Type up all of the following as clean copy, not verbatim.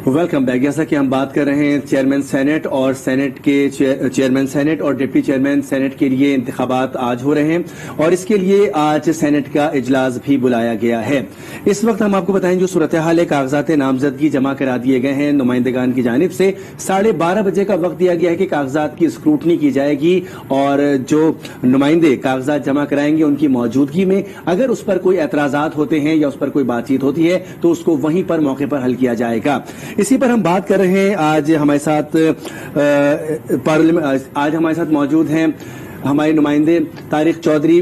Welcome back. جیسا کہ ہم بات کر رہے ہیں چیئرمین سینٹ اور سینٹ کے چیئرمین سینٹ اور ڈپٹی چیئرمین سینٹ کے لیے انتخابات آج ہو رہے ہیں اور اس کے لیے آج سینٹ کا اجلاس بھی بلایا گیا ہے. اس وقت ہم آپ کو بتائیں جو صورتحال ہے، کاغذات نامزدگی جمع کرا دیے گئے ہیں نمائندگان کی جانب سے. 12:30 بجے کا وقت دیا گیا ہے کہ کاغذات کی اسکروٹنی کی جائے گی اور جو نمائندے کاغذات جمع کرائیں گے ان کی موجودگی میں اگر اس پر کوئی اعتراضات ہوتے ہیں یا اس پر کوئی بات چیت ہوتی ہے تو اس کو وہیں پر موقع پر حل کیا جائے گا. اسی پر ہم بات کر رہے ہیں. آج ہمارے ساتھ موجود ہیں ہمارے نمائندے طارق چودھری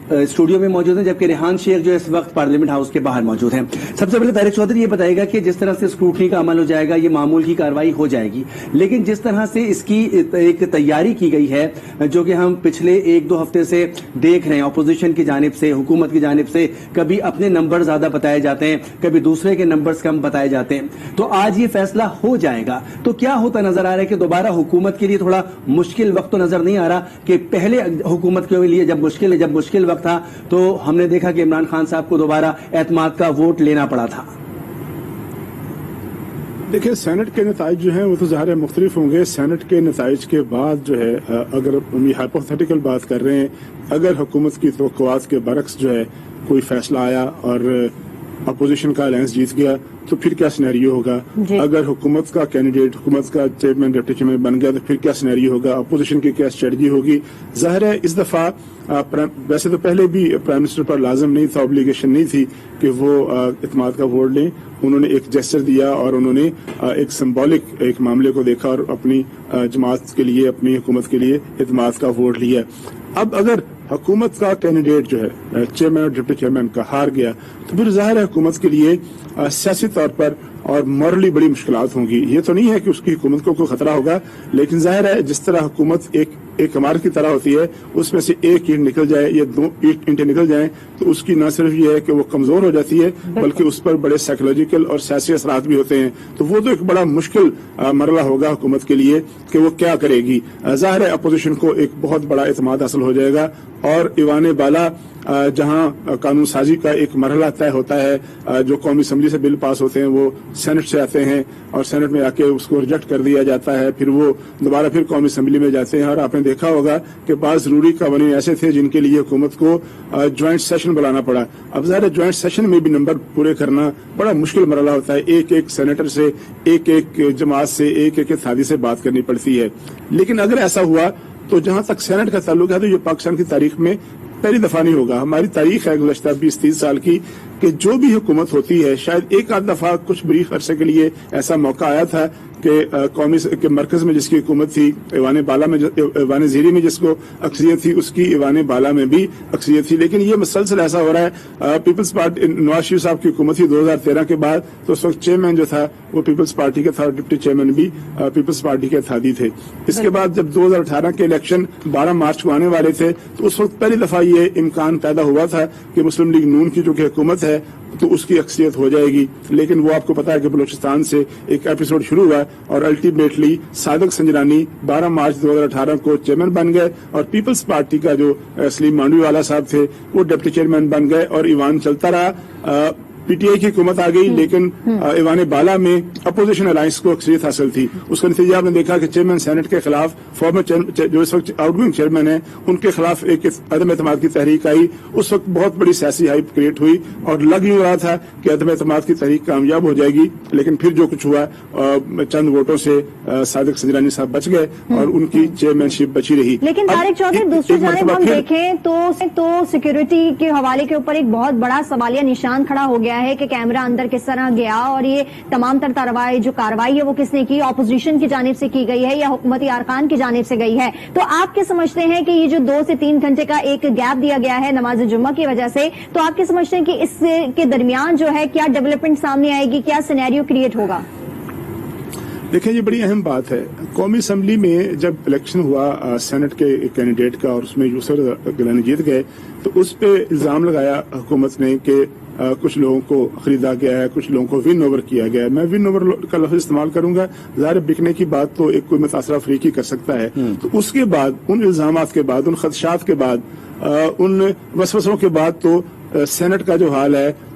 اسٹوڈیو میں موجود ہیں، جبکہ ریحان شیخ جو اس وقت پارلیمنٹ ہاؤس کے باہر موجود ہیں. سب سے پہلے طارق چودھری یہ بتائے گا کہ جس طرح سے اسکروٹنی کا عمل ہو جائے گا یہ معمول کی کارروائی ہو جائے گی، لیکن جس طرح سے اس کی ایک تیاری کی گئی ہے جو کہ ہم پچھلے 1-2 ہفتے سے دیکھ رہے ہیں اپوزیشن کی جانب سے، حکومت کی جانب سے، کبھی اپنے نمبر زیادہ بتائے جاتے ہیں، کبھی دوسرے کے نمبرز کم بتائے جاتے ہیں. تو آج یہ فیصلہ ہو جائے گا تو کیا ہوتا نظر آ رہا ہے کہ دوبارہ حکومت کے لیے تھوڑا مشکل وقت تو نظر نہیں آ رہا کہ پہلے حکومت کے لیے جب مشکل وقت تھا تو ہم نے دیکھا کہ عمران خان صاحب کو دوبارہ اعتماد کا ووٹ لینا پڑا تھا. دیکھیں سینٹ کے نتائج جو ہیں وہ تو ظاہر مختلف ہوں گے. سینٹ کے نتائج کے بعد جو ہے اگر ہم ہائپوتھیٹیکل بات کر رہے ہیں، اگر حکومت کی توقعات کے برعکس جو ہے کوئی فیصلہ آیا اور اپوزیشن کا الائنس جیت گیا تو پھر کیا سینیریو ہوگا؟ اگر حکومت کا کینڈیڈیٹ حکومت کا چیئرمین ڈپٹی چیئرمین بن گیا تو پھر کیا سینیریو ہوگا؟ اپوزیشن کی کیا اسٹریٹجی ہوگی؟ ظاہر ہے اس دفعہ ویسے تو پہلے بھی پرائم منسٹر پر لازم نہیں تھا، اوبلیگیشن نہیں تھی کہ وہ اعتماد کا ووٹ لیں. انہوں نے ایک جیسچر دیا اور انہوں نے ایک سمبولک ایک معاملے کو دیکھا اور اپنی جماعت کے لیے، اپنی حکومت کے لیے اعتماد کا ووٹ لیا. اب اگر حکومت کا کینڈیڈیٹ جو ہے چیئرمین اور ڈپٹی چیئرمین کا ہار گیا تو پھر ظاہر ہے حکومت کے لیے سیاسی طور پر اور مورلی بڑی مشکلات ہوں گی. یہ تو نہیں ہے کہ اس کی حکومت کو کوئی خطرہ ہوگا، لیکن ظاہر ہے جس طرح حکومت ایک عمارت کی طرح ہوتی ہے، اس میں سے ایک اینٹ نکل جائے یا 2 اینٹیں نکل جائیں تو اس کی نہ صرف یہ ہے کہ وہ کمزور ہو جاتی ہے بلکہ اس پر بڑے سائیکولوجیکل اور سیاسی اثرات بھی ہوتے ہیں. تو وہ تو ایک بڑا مشکل مرحلہ ہوگا حکومت کے لیے کہ وہ کیا کرے گی. ظاہر ہے اپوزیشن کو ایک بہت بڑا اعتماد حاصل ہو جائے گا اور ایوان بالا جہاں قانون سازی کا ایک مرحلہ طے ہوتا ہے، جو قومی اسمبلی سے بل پاس ہوتے ہیں وہ سینٹ سے آتے ہیں اور سینٹ میں آ کے اس کو ریجیکٹ کر دیا جاتا ہے، پھر وہ دوبارہ پھر قومی اسمبلی میں جاتے ہیں. اور آپ نے دیکھا ہوگا کہ بعض ضروری قوانین ایسے تھے جن کے لیے حکومت کو جوائنٹ سیشن بلانا پڑا. اب ظاہر جوائنٹ سیشن میں بھی نمبر پورے کرنا بڑا مشکل مرحلہ ہوتا ہے. ایک سینیٹر سے، ایک جماعت سے، ایک اتحادی سے بات کرنی پڑتی ہے. لیکن اگر ایسا ہوا تو جہاں تک سینٹ کا تعلق ہے تو یہ پاکستان کی تاریخ میں پہلی دفعہ نہیں ہوگا. ہماری تاریخ ہے گزشتہ 20-30 سال کی کہ جو بھی حکومت ہوتی ہے شاید ایک آدھ دفعہ کچھ بریف عرصے کے لیے ایسا موقع آیا تھا کہ قومی کے مرکز میں جس کی حکومت تھی، ایوان بالا میں ایوان زیری میں جس کو اکثریت تھی اس کی ایوان بالا میں بھی اکثریت تھی. لیکن یہ مسلسل ایسا ہو رہا ہے. پیپلز پارٹی نواز شریف صاحب کی حکومت تھی 2013 کے بعد تو اس وقت چیئرمین جو تھا وہ پیپلز پارٹی کا تھا اور ڈپٹی چیئرمین بھی پیپلز پارٹی کے اتحادی تھے. اس کے بعد جب 2018 کے الیکشن 12 مارچ کو آنے والے تھے تو اس وقت پہلی دفعہ یہ امکان پیدا ہوا تھا کہ مسلم لیگ نون کی جو کہ حکومت ہے تو اس کی اکثریت ہو جائے گی. لیکن وہ آپ کو پتا ہے کہ بلوچستان سے ایک ایپیسوڈ شروع ہوا اور الٹیمیٹلی صادق سنجرانی 12 مارچ 2018 کو چیئرمین بن گئے اور پیپلز پارٹی کا جو سلیم مانڈوی والا صاحب تھے وہ ڈپٹی چیئرمین بن گئے اور ایوان چلتا رہا. پی ٹی آئی کی حکومت آ گئی لیکن ایوان بالا میں اپوزیشن الائنس کو اکثریت حاصل تھی. اس کا نتیجہ آپ نے دیکھا کہ چیئرمین سینٹ کے خلاف فارمر جو اس وقت آؤٹ گوئنگ چیئرمین ہیں ان کے خلاف ایک عدم اعتماد کی تحریک آئی. اس وقت بہت بڑی سیاسی ہائپ کریٹ ہوئی اور لگ یوں رہا تھا کہ عدم اعتماد کی تحریک کامیاب ہو جائے گی، لیکن پھر جو کچھ ہوا چند ووٹوں سے صادق سنجرانی صاحب بچ گئے اور ان کی چیئرمین شپ بچی رہی. لیکن طارق چودھری دوسری جانب ہم دیکھیں تو سیکورٹی کے حوالے کے اوپر ایک بہت بڑا سوالیہ نشان کھڑا ہو گیا ہے کہ کیمرہ اندر کس طرح گیا اور یہ تمام تر کارروائی ہے وہ کس نے کی، اپوزیشن کی جانب سے کی گئی ہے یا حکومتی ارکان کی جانب سے گئی ہے. تو آپ کیا سمجھتے ہیں کہ یہ جو 2 سے 3 گھنٹے کا ایک گیپ دیا گیا ہے نماز جمعہ کی وجہ سے، تو آپ کیا سمجھتے ہیں کہ اس کے درمیان جو ہے کیا ڈیولپمنٹ سامنے آئے گی، کیا سینیریو کریٹ ہوگا؟ دیکھیں یہ بڑی اہم بات ہے. قومی اسمبلی میں جب الیکشن ہوا سینٹ کے کینڈیڈیٹ کا اور اس میں یوسر گیلانی جیت گئے تو اس پہ الزام لگایا حکومت نے کہ کچھ لوگوں کو خریدا گیا ہے، کچھ لوگوں کو ون اوور کیا گیا ہے. میں ون اوور کا لفظ استعمال کروں گا، ظاہر بکنے کی بات تو ایک کوئی متاثرہ افریقی کر سکتا ہے. تو اس کے بعد ان الزامات کے بعد، ان خدشات کے بعد، ان وسوسوں کے بعد تو سینٹ کا جو حال ہے